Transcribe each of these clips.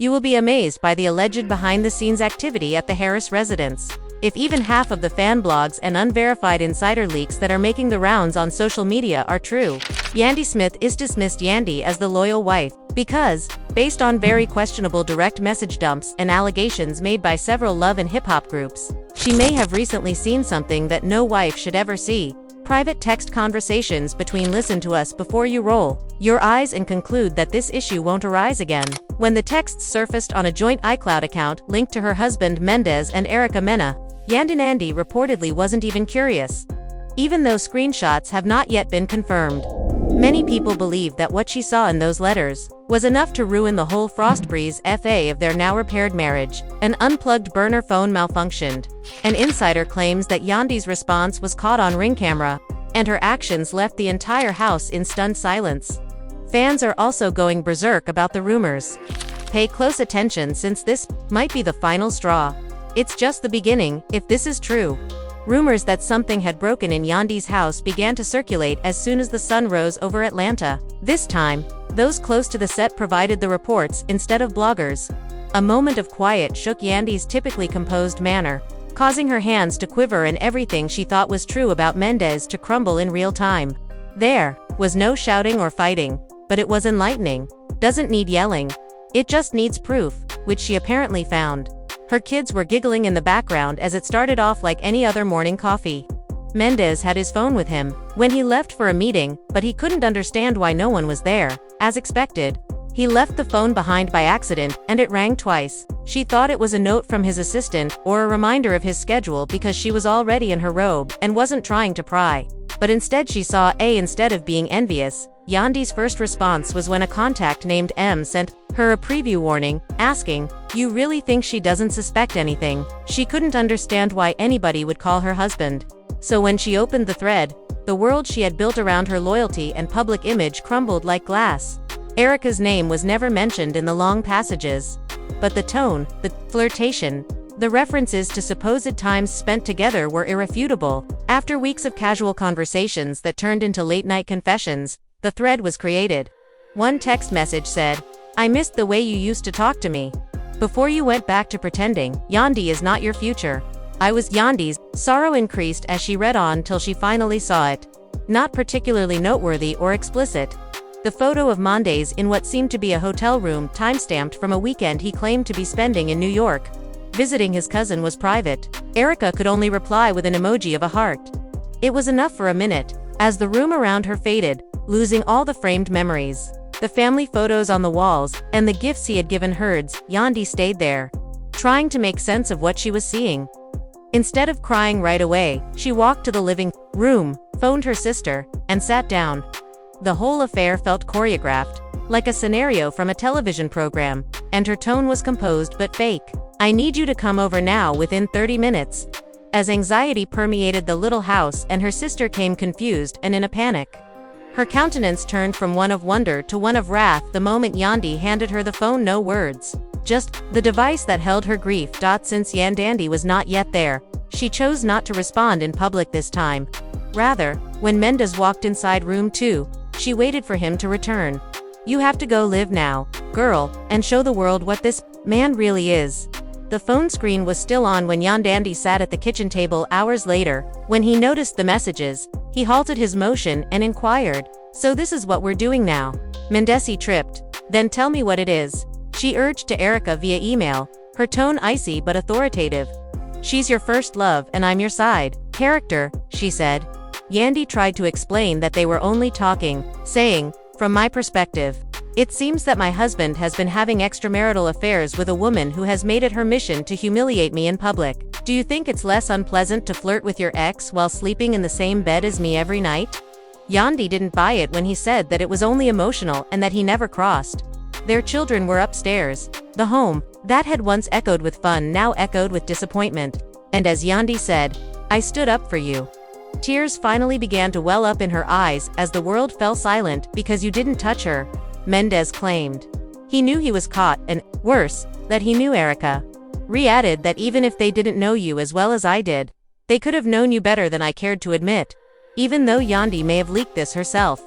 You will be amazed by the alleged behind-the-scenes activity at the Harris residence. If even half of the fan blogs and unverified insider leaks that are making the rounds on social media are true, Yandy Smith is dismissed Yandy as the loyal wife, because, based on very questionable direct message dumps and allegations made by several love and hip-hop groups, she may have recently seen something that no wife should ever see. Private text conversations between "Listen to us before you roll your eyes and conclude that this issue won't arise again." When the texts surfaced on a joint iCloud account linked to her husband Mendez and Erica Mena, Yandy reportedly wasn't even curious, even though screenshots have not yet been confirmed. Many people believe that what she saw in those letters was enough to ruin the whole Frostbreeze FA of their now-repaired marriage. An unplugged burner phone malfunctioned. An insider claims that Yandy's response was caught on Ring camera, and her actions left the entire house in stunned silence. Fans are also going berserk about the rumors. Pay close attention, since this might be the final straw. It's just the beginning, if this is true. Rumors that something had broken in Yandy's house began to circulate as soon as the sun rose over Atlanta. This time, those close to the set provided the reports instead of bloggers. A moment of quiet shook Yandy's typically composed manner, causing her hands to quiver and everything she thought was true about Mendez to crumble in real time. There was no shouting or fighting, but it was enlightening. Doesn't need yelling. It just needs proof, which she apparently found. Her kids were giggling in the background as it started off like any other morning coffee. Mendez had his phone with him when he left for a meeting, but he couldn't understand why no one was there. As expected, he left the phone behind by accident, and it rang twice. She thought it was a note from his assistant or a reminder of his schedule because she was already in her robe and wasn't trying to pry. But instead she saw A. Instead of being envious, Yandy's first response was when a contact named M sent her a preview warning, asking, "You really think she doesn't suspect anything?" She couldn't understand why anybody would call her husband. So when she opened the thread, the world she had built around her loyalty and public image crumbled like glass. Erica's name was never mentioned in the long passages. But the tone, the flirtation, the references to supposed times spent together were irrefutable. After weeks of casual conversations that turned into late-night confessions, the thread was created. One text message said, "I missed the way you used to talk to me. Before you went back to pretending, Yandy is not your future. I was Yandy's." Sorrow increased as she read on till she finally saw it. Not particularly noteworthy or explicit. The photo of Mendez in what seemed to be a hotel room, timestamped from a weekend he claimed to be spending in New York. Visiting his cousin was private. Erica could only reply with an emoji of a heart. It was enough for a minute, as the room around her faded, losing all the framed memories. The family photos on the walls, and the gifts he had given Herds. Yandy stayed there, trying to make sense of what she was seeing. Instead of crying right away, she walked to the living room, phoned her sister, and sat down. The whole affair felt choreographed, like a scenario from a television program, and her tone was composed but fake. "I need you to come over now within 30 minutes. As anxiety permeated the little house and her sister came confused and in a panic. Her countenance turned from one of wonder to one of wrath the moment Yandy handed her the phone. No words, just the device that held her grief. Since Yandy was not yet there, she chose not to respond in public this time. Rather, when Mendez walked inside room 2, she waited for him to return. "You have to go live now, girl, and show the world what this man really is." The phone screen was still on when Yandy sat at the kitchen table hours later. When he noticed the messages, he halted his motion and inquired, "So this is what we're doing now?" Mendez tripped. "Then tell me what it is," she urged to Erica via email, her tone icy but authoritative. "She's your first love and I'm your side character," she said. Yandy tried to explain that they were only talking, saying, "From my perspective, it seems that my husband has been having extramarital affairs with a woman who has made it her mission to humiliate me in public. Do you think it's less unpleasant to flirt with your ex while sleeping in the same bed as me every night?" Yandy didn't buy it when he said that it was only emotional and that he never crossed. Their children were upstairs. The home, that had once echoed with fun, now echoed with disappointment. And as Yandy said, "I stood up for you." Tears finally began to well up in her eyes as the world fell silent. "Because you didn't touch her," Mendez claimed. He knew he was caught, and, worse, that he knew Erica. Added that even if they didn't know you as well as I did, they could have known you better than I cared to admit, even though Yandy may have leaked this herself.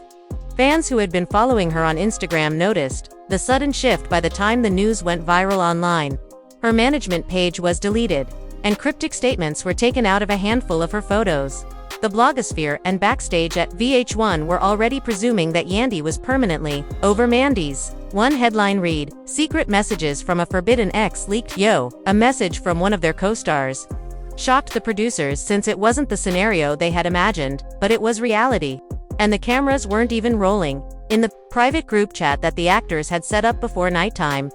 Fans who had been following her on Instagram noticed the sudden shift by the time the news went viral online. Her management page was deleted, and cryptic statements were taken out of a handful of her photos. The blogosphere and backstage at VH1 were already presuming that Yandy was permanently over Mandy's. One headline read, "Secret messages from a forbidden ex leaked." A message from one of their co-stars shocked the producers since it wasn't the scenario they had imagined, but it was reality. And the cameras weren't even rolling. In the private group chat that the actors had set up before nighttime,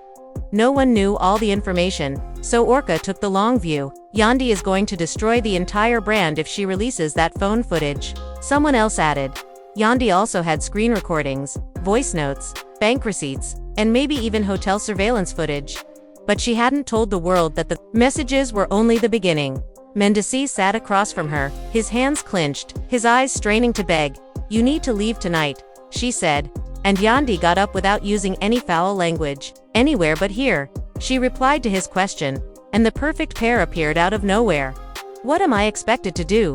no one knew all the information, so Orca took the long view. Yandy is going to destroy the entire brand if she releases that phone footage. Someone else added. Yandy also had screen recordings, voice notes, bank receipts, and maybe even hotel surveillance footage. But she hadn't told the world that the messages were only the beginning. Mendeces sat across from her, his hands clenched, his eyes straining to beg. "You need to leave tonight," she said. And Yandy got up without using any foul language. "Anywhere but here," she replied to his question, and the perfect pair appeared out of nowhere. What am I expected to do?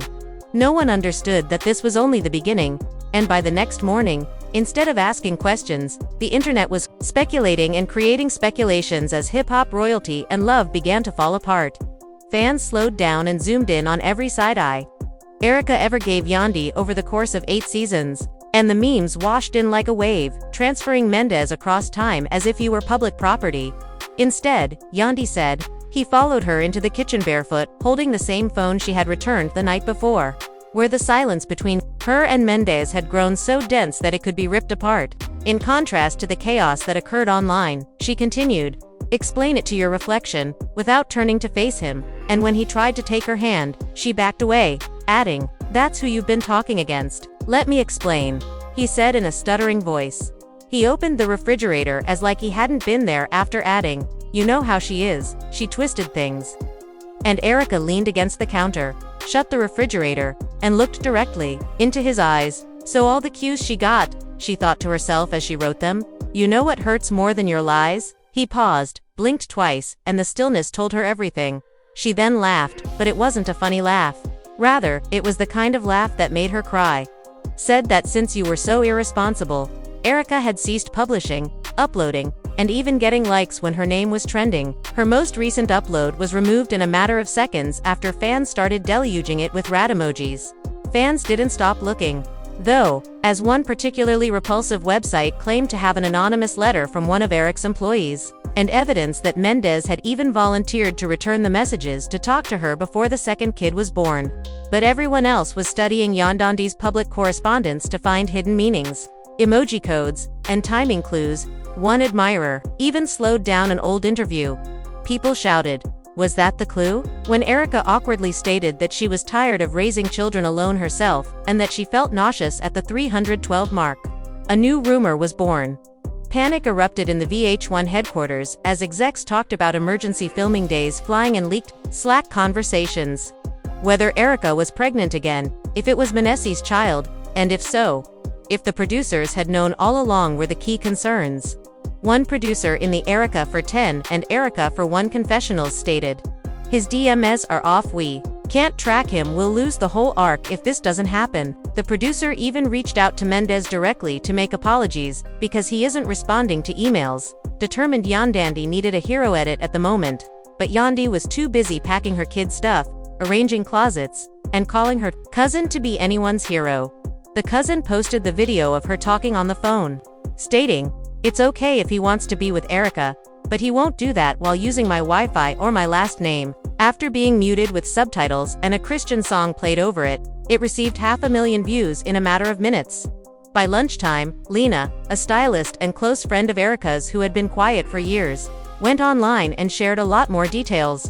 No one understood that this was only the beginning, and by the next morning, instead of asking questions, the internet was speculating and creating speculations as hip-hop royalty and love began to fall apart. Fans slowed down and zoomed in on every side-eye Erika ever gave Yandy over the course of 8 seasons, and the memes washed in like a wave, transferring Mendez across time as if he were public property. Instead, Yandy said, he followed her into the kitchen barefoot, holding the same phone she had returned the night before. Where the silence between her and Mendez had grown so dense that it could be ripped apart. In contrast to the chaos that occurred online, she continued, "Explain it to your reflection," without turning to face him, and when he tried to take her hand, she backed away, adding, "That's who you've been talking against." "Let me explain," he said in a stuttering voice. He opened the refrigerator as like he hadn't been there, after adding, "You know how she is, she twisted things." And Erika leaned against the counter, shut the refrigerator, and looked directly into his eyes. So all the cues she got, she thought to herself as she wrote them. "You know what hurts more than your lies?" He paused, blinked twice, and the stillness told her everything. She then laughed, but it wasn't a funny laugh. Rather, it was the kind of laugh that made her cry. Said that since you were so irresponsible, Erika had ceased publishing, uploading, and even getting likes when her name was trending. Her most recent upload was removed in a matter of seconds after fans started deluging it with rat emojis. Fans didn't stop looking, though, as one particularly repulsive website claimed to have an anonymous letter from one of Eric's employees, and evidence that Mendez had even volunteered to return the messages to talk to her before the second kid was born. But everyone else was studying Yandy's public correspondence to find hidden meanings, emoji codes, and timing clues. One admirer even slowed down an old interview. People shouted, "Was that the clue?" When Erika awkwardly stated that she was tired of raising children alone herself, and that she felt nauseous at the 312 mark. A new rumor was born. Panic erupted in the VH1 headquarters as execs talked about emergency filming days flying and leaked Slack conversations. Whether Erika was pregnant again, if it was Mendeces' child, and if so, if the producers had known all along were the key concerns. One producer in the Erika for 10 and Erika for 1 confessionals stated, "His DMs are off, we can't track him, we'll lose the whole arc if this doesn't happen." The producer even reached out to Mendez directly to make apologies, because he isn't responding to emails. Determined Yandy needed a hero edit at the moment, but Yandy was too busy packing her kids' stuff, arranging closets, and calling her cousin to be anyone's hero. The cousin posted the video of her talking on the phone, stating, "It's okay if he wants to be with Erika, but he won't do that while using my Wi-Fi or my last name." After being muted with subtitles and a Christian song played over it, it received 500,000 views in a matter of minutes. By lunchtime, Lena, a stylist and close friend of Erika's who had been quiet for years, went online and shared a lot more details.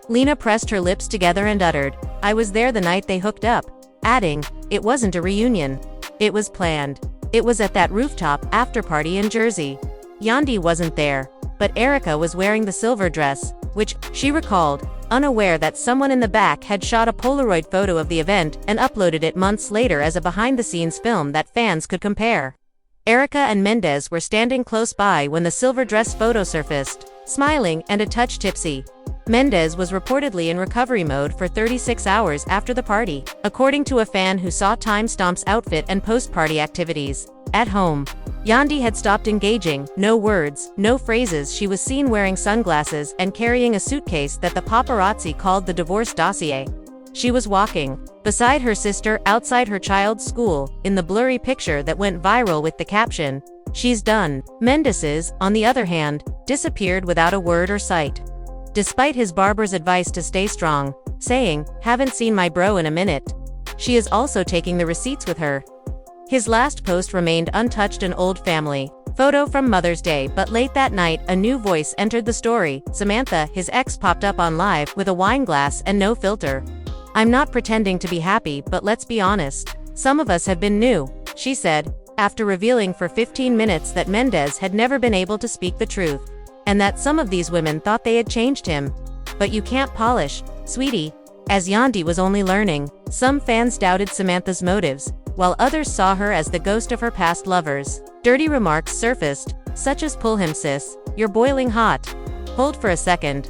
Lena pressed her lips together and uttered, "I was there the night they hooked up," adding, "It wasn't a reunion. It was planned. It was at that rooftop after-party in Jersey. Yandy wasn't there, but Erika was wearing the silver dress, which, she recalled, unaware that someone in the back had shot a Polaroid photo of the event and uploaded it months later as a behind-the-scenes film that fans could compare. Erika and Mendez were standing close by when the silver dress photo surfaced, smiling and a touch tipsy. Mendes was reportedly in recovery mode for 36 hours after the party, according to a fan who saw timestamps outfit and post-party activities. At home, Yandhi had stopped engaging, no words, no phrases. She was seen wearing sunglasses and carrying a suitcase that the paparazzi called the divorce dossier. She was walking beside her sister outside her child's school, in the blurry picture that went viral with the caption, "She's done." Mendes, on the other hand, disappeared without a word or sight. Despite his barber's advice to stay strong, saying, "Haven't seen my bro in a minute." She is also taking the receipts with her. His last post remained untouched: an old family photo from Mother's Day, but late that night, a new voice entered the story. Samantha, his ex, popped up on live with a wine glass and no filter. "I'm not pretending to be happy, but let's be honest. Some of us have been new," she said, after revealing for 15 minutes that Mendes had never been able to speak the truth, and that some of these women thought they had changed him. "But you can't polish, sweetie." As Yandhi was only learning, some fans doubted Samantha's motives, while others saw her as the ghost of her past lovers. Dirty remarks surfaced, such as, "Pull him sis, you're boiling hot. Hold for a second."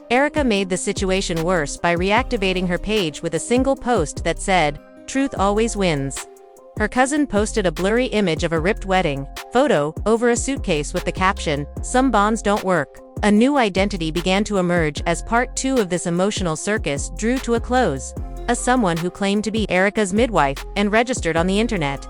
Erica made the situation worse by reactivating her page with a single post that said, "Truth always wins." Her cousin posted a blurry image of a ripped wedding photo over a suitcase with the caption, "Some bonds don't work." A new identity began to emerge as part 2 of this emotional circus drew to a close. Someone who claimed to be Erica's midwife and registered on the internet.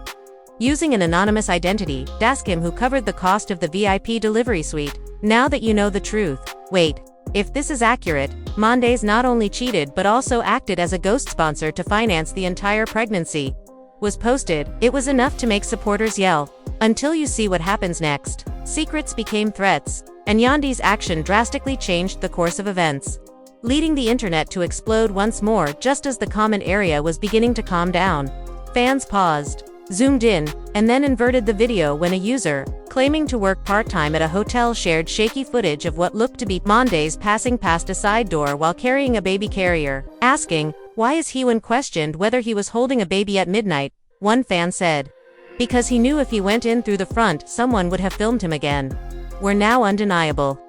Using an anonymous identity, Daskim, who covered the cost of the VIP delivery suite. "Now that you know the truth. Wait. If this is accurate, Mendes not only cheated but also acted as a ghost sponsor to finance the entire pregnancy," was posted. It was enough to make supporters yell, "Until you see what happens next." Secrets became threats, and Yandhi's action drastically changed the course of events, leading the internet to explode once more just as the comment area was beginning to calm down. Fans paused, zoomed in, and then inverted the video when a user, claiming to work part-time at a hotel, shared shaky footage of what looked to be Mendes passing past a side door while carrying a baby carrier, asking, "Why is he?" When questioned whether he was holding a baby at midnight, one fan said, "Because he knew if he went in through the front, someone would have filmed him again." Were now undeniable.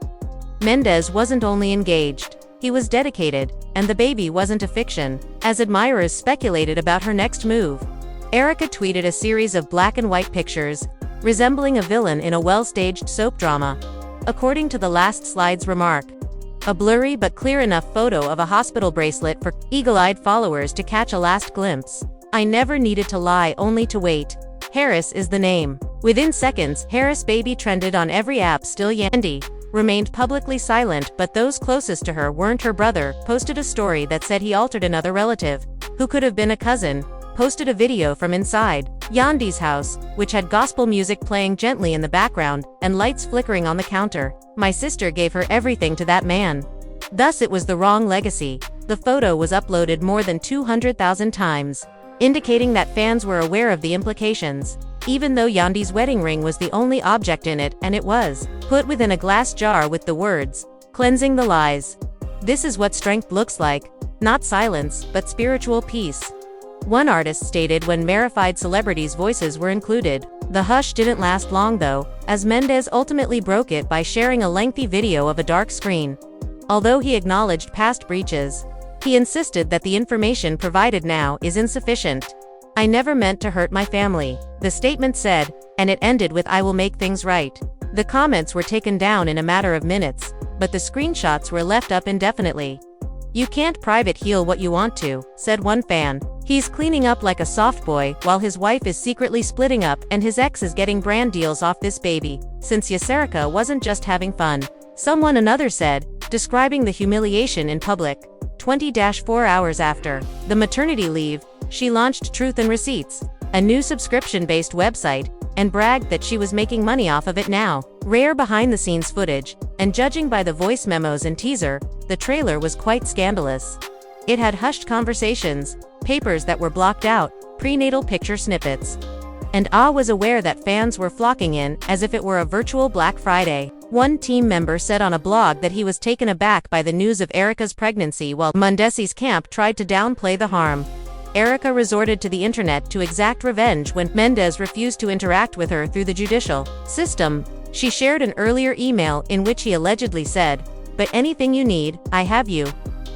Mendes wasn't only engaged, he was dedicated, and the baby wasn't a fiction, as admirers speculated about her next move. Erica tweeted a series of black and white pictures, resembling a villain in a well-staged soap drama. According to the last slide's remark, a blurry but clear enough photo of a hospital bracelet for eagle-eyed followers to catch a last glimpse. "I never needed to lie, only to wait. Harris is the name." Within seconds, Harris baby trended on every app. Still, Yandhi remained publicly silent, but those closest to her weren't. Her brother posted a story that said he altered another relative, who could have been a cousin, posted a video from inside Yandhi's house, which had gospel music playing gently in the background, and lights flickering on the counter. "My sister gave her everything to that man." Thus it was the wrong legacy. The photo was uploaded more than 200,000 times, indicating that fans were aware of the implications, even though Yandhi's wedding ring was the only object in it, and it was put within a glass jar with the words, "Cleansing the lies." This is what strength looks like. Not silence, but spiritual peace. One artist stated when verified celebrities' voices were included. The hush didn't last long though, as Mendes ultimately broke it by sharing a lengthy video of a dark screen. Although he acknowledged past breaches, he insisted that the information provided now is insufficient. "I never meant to hurt my family," the statement said, and it ended with, "I will make things right." The comments were taken down in a matter of minutes, but the screenshots were left up indefinitely. "You can't private heal what you want to," said one fan. "He's cleaning up like a soft boy while his wife is secretly splitting up and his ex is getting brand deals off this baby, since Yaserica wasn't just having fun." Another said, describing the humiliation in public. 20-4 hours after the maternity leave, she launched Truth and Receipts, a new subscription-based website, and bragged that she was making money off of it now. Rare behind-the-scenes footage, and judging by the voice memos and teaser, the trailer was quite scandalous. It had hushed conversations, papers that were blocked out, prenatal picture snippets. And was aware that fans were flocking in, as if it were a virtual Black Friday. One team member said on a blog that he was taken aback by the news of Erica's pregnancy while Mendes's camp tried to downplay the harm. Erica resorted to the internet to exact revenge when Mendes refused to interact with her through the judicial system. She shared an earlier email in which he allegedly said, but anything you need, I have you.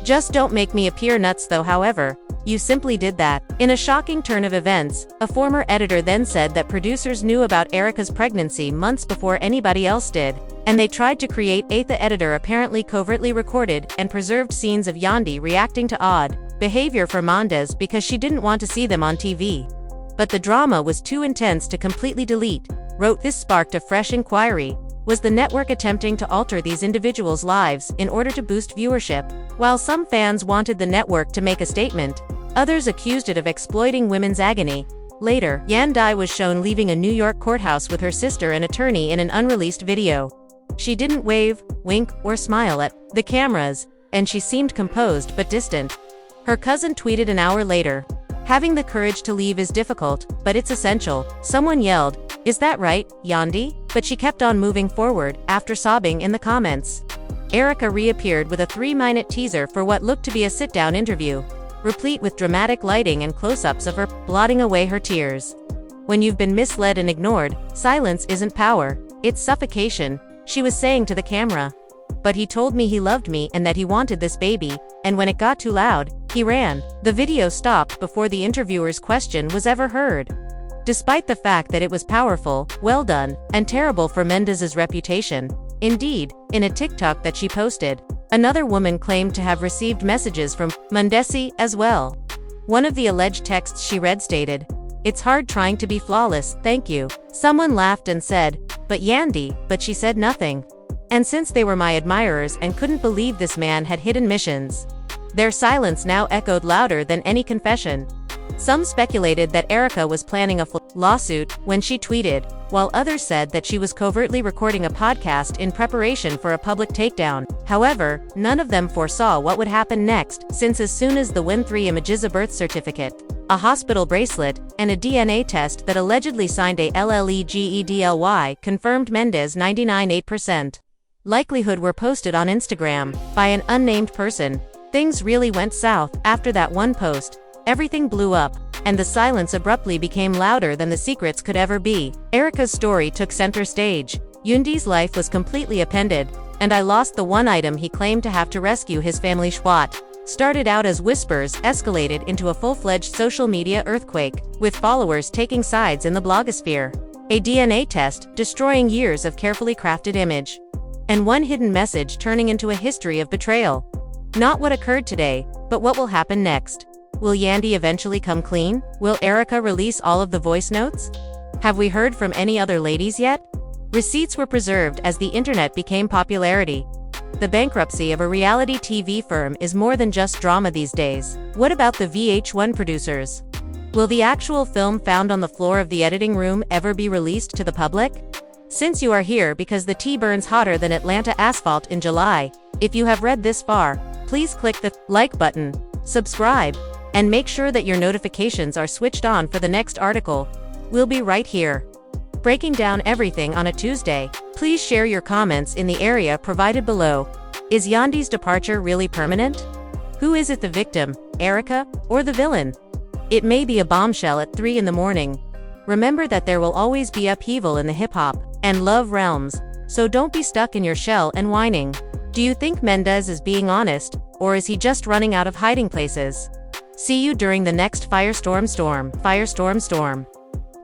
Just don't make me appear nuts though. However, you simply did that. In a shocking turn of events, a former editor then said that producers knew about Erika's pregnancy months before anybody else did, and they tried to create. The editor apparently covertly recorded and preserved scenes of Yandhi reacting to odd behavior for Mendez because she didn't want to see them on TV. But the drama was too intense to completely delete. Wrote this sparked a fresh inquiry. Was the network attempting to alter these individuals' lives in order to boost viewership? While some fans wanted the network to make a statement, others accused it of exploiting women's agony. Later, Yandhi was shown leaving a New York courthouse with her sister and attorney in an unreleased video. She didn't wave, wink, or smile at the cameras, and she seemed composed but distant. Her cousin tweeted an hour later, "Having the courage to leave is difficult, but it's essential." Someone yelled, "Is that right, Yandhi?" But she kept on moving forward, after sobbing in the comments. Erika reappeared with a 3-minute teaser for what looked to be a sit-down interview, replete with dramatic lighting and close-ups of her, blotting away her tears. "When you've been misled and ignored, silence isn't power, it's suffocation," she was saying to the camera. "But he told me he loved me and that he wanted this baby, and when it got too loud, he ran." The video stopped before the interviewer's question was ever heard. Despite the fact that it was powerful, well done, and terrible for Mendez's reputation. Indeed, in a TikTok that she posted, another woman claimed to have received messages from Mendez as well. One of the alleged texts she read stated, "It's hard trying to be flawless, thank you." Someone laughed and said, "But Yandhi," but she said nothing. And since they were my admirers and couldn't believe this man had hidden missions, their silence now echoed louder than any confession. Some speculated that Erika was planning a lawsuit when she tweeted, while others said that she was covertly recording a podcast in preparation for a public takedown. However, none of them foresaw what would happen next, since as soon as the Win3 images, a birth certificate, a hospital bracelet, and a DNA test that allegedly signed a LLEGEDLY confirmed Mendez 99.8% likelihood were posted on Instagram by an unnamed person, things really went south. After that one post, everything blew up, and the silence abruptly became louder than the secrets could ever be. Erika's story took center stage. Yandhi's life was completely upended, and I lost the one item he claimed to have to rescue his family. What started out as whispers escalated into a full-fledged social media earthquake, with followers taking sides in the blogosphere. A DNA test destroying years of carefully crafted image, and one hidden message turning into a history of betrayal. Not what occurred today, but what will happen next. Will Yandhi eventually come clean? Will Erika release all of the voice notes? Have we heard from any other ladies yet? Receipts were preserved as the internet became popularity. The bankruptcy of a reality TV firm is more than just drama these days. What about the VH1 producers? Will the actual film found on the floor of the editing room ever be released to the public? Since you are here because the tea burns hotter than Atlanta asphalt in July, if you have read this far, please click the like button, subscribe, and make sure that your notifications are switched on for the next article. We'll be right here, breaking down everything on a Tuesday. Please share your comments in the area provided below. Is Yandhi's departure really permanent? Who is it, the victim, Erika, or the villain? It may be a bombshell at 3 in the morning. Remember that there will always be upheaval in the hip-hop and love realms, so don't be stuck in your shell and whining. Do you think Mendez is being honest, or is he just running out of hiding places? See you during the next Firestorm Storm.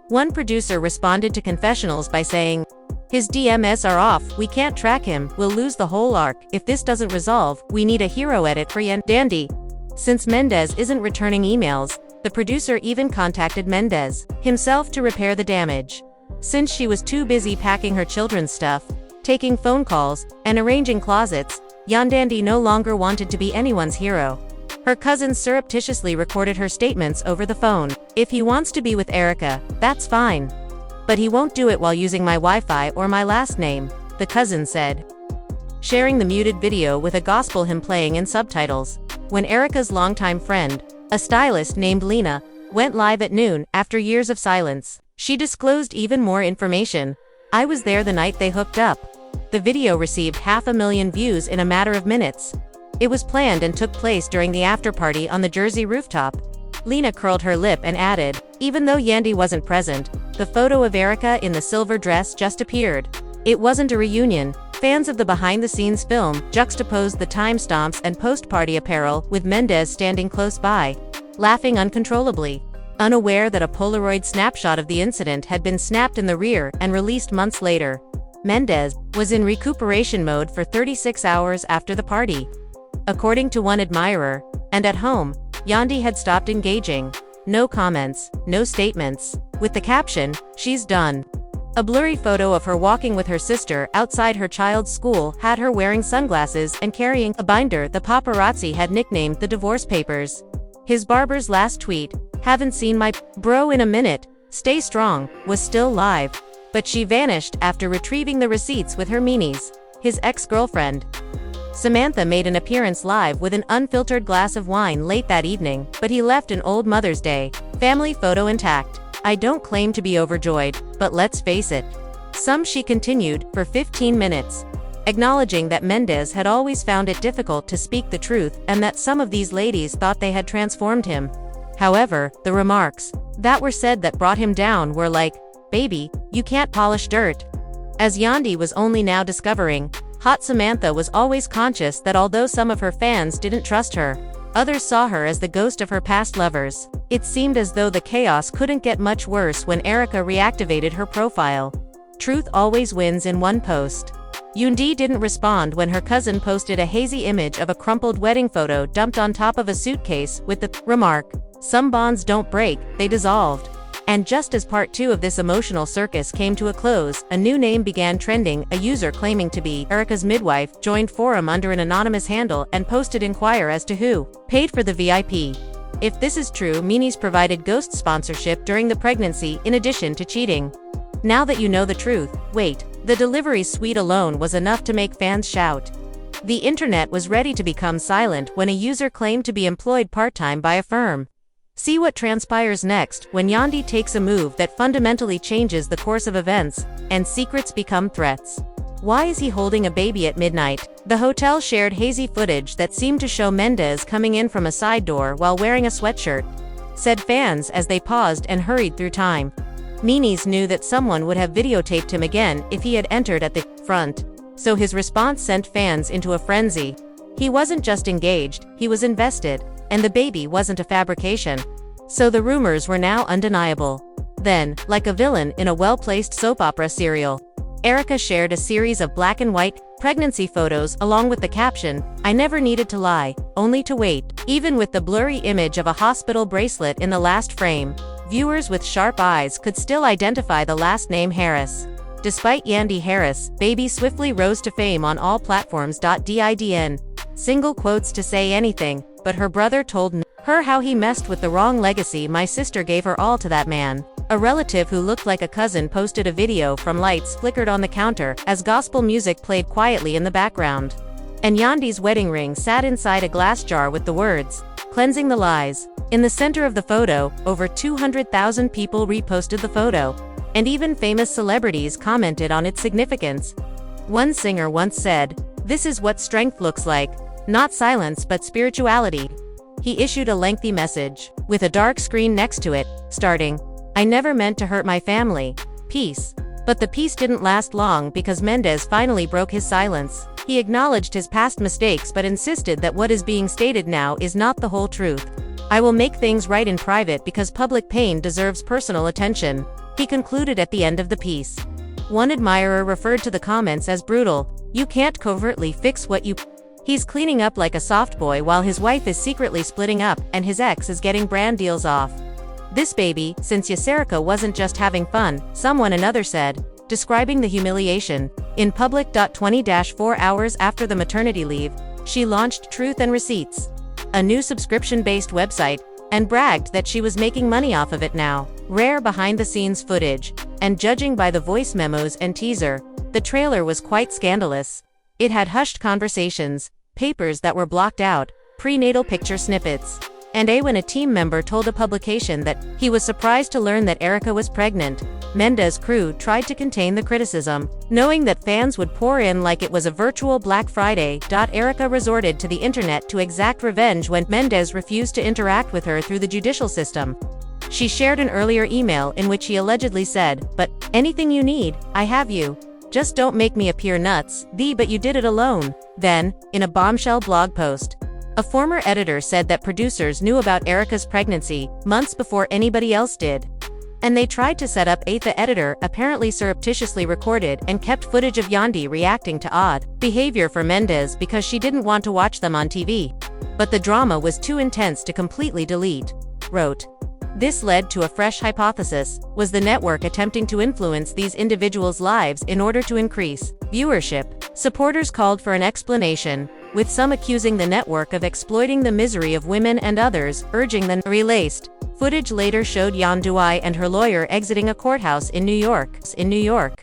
One producer responded to confessionals by saying, "His DMs are off, we can't track him, we'll lose the whole arc. If this doesn't resolve, we need a hero edit for Yandhi." Since Mendez isn't returning emails, the producer even contacted Mendez himself to repair the damage. Since she was too busy packing her children's stuff, taking phone calls, and arranging closets, Yandhi no longer wanted to be anyone's hero. Her cousin surreptitiously recorded her statements over the phone. "If he wants to be with Erika, that's fine. But he won't do it while using my Wi-Fi or my last name," the cousin said, sharing the muted video with a gospel hymn playing in subtitles. When Erika's longtime friend, a stylist named Lena, went live at noon after years of silence, she disclosed even more information. "I was there the night they hooked up." The video received 500,000 views in a matter of minutes. It was planned and took place during the after-party on the Jersey rooftop. Lena curled her lip and added, "Even though Yandhi wasn't present, the photo of Erika in the silver dress just appeared. It wasn't a reunion, Fans of the behind-the-scenes film juxtaposed the timestamps and post-party apparel with Mendes standing close by, laughing uncontrollably. Unaware that a Polaroid snapshot of the incident had been snapped in the rear and released months later, Mendes was in recuperation mode for 36 hours after the party. According to one admirer, and at home, Yandhi had stopped engaging. No comments, no statements. With the caption, "She's done." A blurry photo of her walking with her sister outside her child's school had her wearing sunglasses and carrying a binder the paparazzi had nicknamed the divorce papers. His barber's last tweet, "Haven't seen my bro in a minute, stay strong," was still live. But she vanished after retrieving the receipts with her meanies. His ex-girlfriend, Samantha, made an appearance live with an unfiltered glass of wine late that evening, but he left an old Mother's Day family photo intact. "I don't claim to be overjoyed, but let's face it." She continued, for 15 minutes. Acknowledging that Mendes had always found it difficult to speak the truth and that some of these ladies thought they had transformed him. However, the remarks that were said that brought him down were like, "Baby, you can't polish dirt." As Yandhi was only now discovering, hot Samantha was always conscious that although some of her fans didn't trust her, others saw her as the ghost of her past lovers. It seemed as though the chaos couldn't get much worse when Erica reactivated her profile. Truth always wins in one post. Yandhi didn't respond when her cousin posted a hazy image of a crumpled wedding photo dumped on top of a suitcase with the remark, "Some bonds don't break, they dissolved." And just as part 2 of this emotional circus came to a close, a new name began trending. A user claiming to be Erica's midwife joined forum under an anonymous handle and posted inquire as to who paid for the VIP. If this is true, meanies provided ghost sponsorship during the pregnancy in addition to cheating. Now that you know the truth, wait. The delivery suite alone was enough to make fans shout. The internet was ready to become silent when a user claimed to be employed part-time by a firm. See what transpires next when Yandhi takes a move that fundamentally changes the course of events, and secrets become threats. Why is he holding a baby at midnight? The hotel shared hazy footage that seemed to show Mendes coming in from a side door while wearing a sweatshirt, said fans as they paused and hurried through time. Meanies knew that someone would have videotaped him again if he had entered at the front, so his response sent fans into a frenzy. He wasn't just engaged, he was invested, and the baby wasn't a fabrication. So the rumors were now undeniable. Then, like a villain in a well-placed soap opera serial, Erica shared a series of black and white pregnancy photos along with the caption, "I never needed to lie, only to wait." Even with the blurry image of a hospital bracelet in the last frame, viewers with sharp eyes could still identify the last name Harris. Despite Yandhi Harris, baby swiftly rose to fame on all platforms. Didn't single quotes to say anything, but her brother told her how he messed with the wrong legacy. "My sister gave her all to that man." A relative who looked like a cousin posted a video from lights flickered on the counter as gospel music played quietly in the background. And Yandhi's wedding ring sat inside a glass jar with the words, "Cleansing the lies." In the center of the photo, over 200,000 people reposted the photo, and even famous celebrities commented on its significance. One singer once said, "This is what strength looks like, not silence but spirituality." He issued a lengthy message, with a dark screen next to it, starting, "I never meant to hurt my family. Peace." But the peace didn't last long because Mendes finally broke his silence. He acknowledged his past mistakes but insisted that what is being stated now is not the whole truth. "I will make things right in private because public pain deserves personal attention," he concluded at the end of the piece. One admirer referred to the comments as brutal. "You can't covertly fix what you..." He's cleaning up like a soft boy while his wife is secretly splitting up and his ex is getting brand deals off. "This baby, since Yaserica wasn't just having fun," another said, describing the humiliation. In public. 20-4 hours after the maternity leave, she launched Truth and Receipts, a new subscription-based website, and bragged that she was making money off of it now. Rare behind-the-scenes footage, and judging by the voice memos and teaser, the trailer was quite scandalous. It had hushed conversations, papers that were blocked out, prenatal picture snippets, and when a team member told a publication that he was surprised to learn that Erica was pregnant, Mendes' crew tried to contain the criticism, knowing that fans would pour in like it was a virtual Black Friday. Erica resorted to the internet to exact revenge when Mendes refused to interact with her through the judicial system. She shared an earlier email in which he allegedly said, "But anything you need, I have you." Just don't make me appear nuts, but you did it alone. Then, in a bombshell blog post, a former editor said that producers knew about Erika's pregnancy months before anybody else did. And they tried to set up the editor apparently surreptitiously recorded and kept footage of Yandhi reacting to odd behavior for Mendes because she didn't want to watch them on TV. But the drama was too intense to completely delete. Wrote. This led to a fresh hypothesis. Was the network attempting to influence these individuals' lives in order to increase viewership? Supporters called for an explanation, with some accusing the network of exploiting the misery of women and others urging the released. Footage later showed Yandhi and her lawyer exiting a courthouse in New York.